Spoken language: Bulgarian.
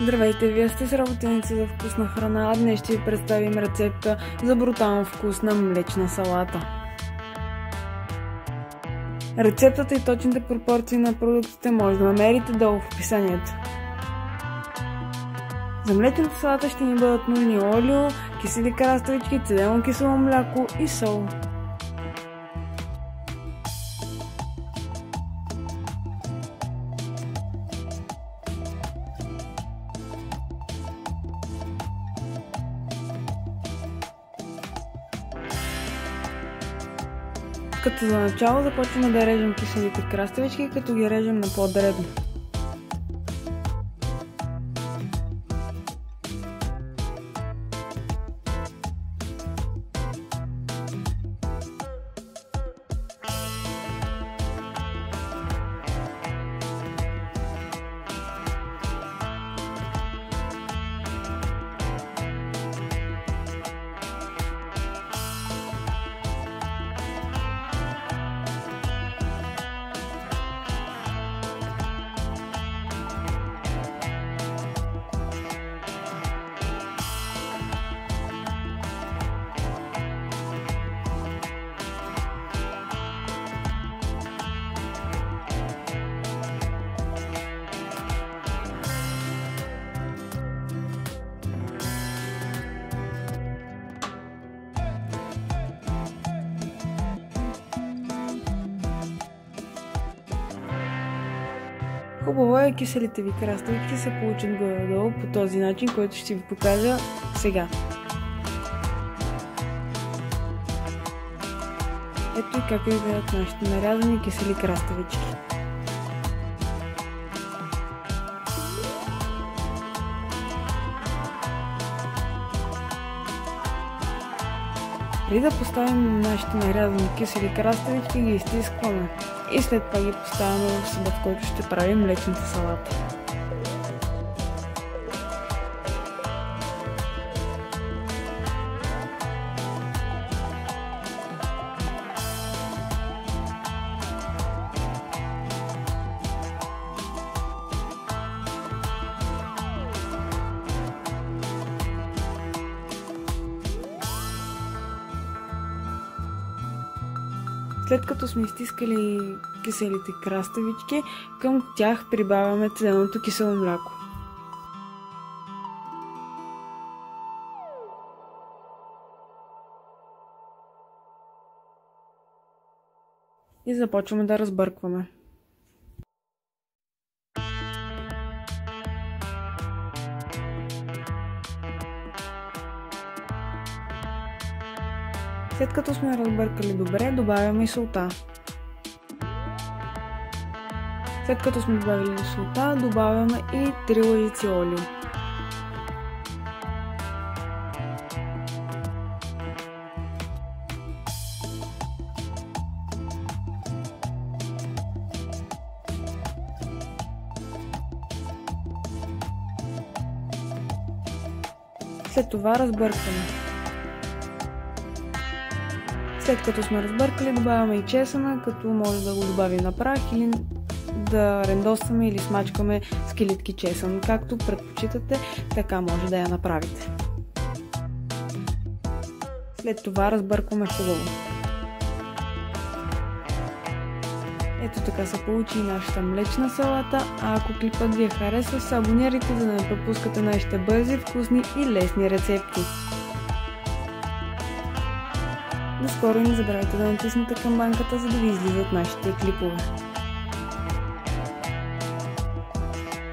Здравейте, вие сте с работеници за вкусна храна, а днес ще ви представим рецепта за брутално вкусна млечна салата. Рецептата и точните пропорции на продуктите може да намерите долу в описанието. За млечната салата ще ни бъдат нужни олио, кисели краставички, цедено кисело мляко и сол. Като за начало започваме да режем киселите краставички, като ги режем на по-дребно. Хубаво е киселите ви краставички се получат горе-долу по този начин, който ще ви покажа сега. Ето и как изглеждат нашите нарязани кисели краставички. Преди да поставим нашите нарязани кисели краставички, ги изтискваме и след това ги поставяме в съда, в който ще правим млечната салата. След като сме изтискали киселите краставички, към тях прибавяме цеденото кисело мляко. И започваме да разбъркваме. След като сме разбъркали добре, добавяме и солта. След като сме добавили солта, добавяме и 3 лъжици олио. След това разбъркваме. След като сме разбъркали, добавяме и чесъна, като може да го добавим на прах или да рендосваме или смачкаме с килитки чесън. Както предпочитате, така може да я направите. След това разбъркваме хубаво. Ето така се получи и нашата млечна салата, а ако клипът ви е харесва, се абонирайте, за да не пропускате нашите бързи, вкусни и лесни рецепти. Наскоро не забравяйте да натиснете камбанката, за да ви излизат нашите клипове.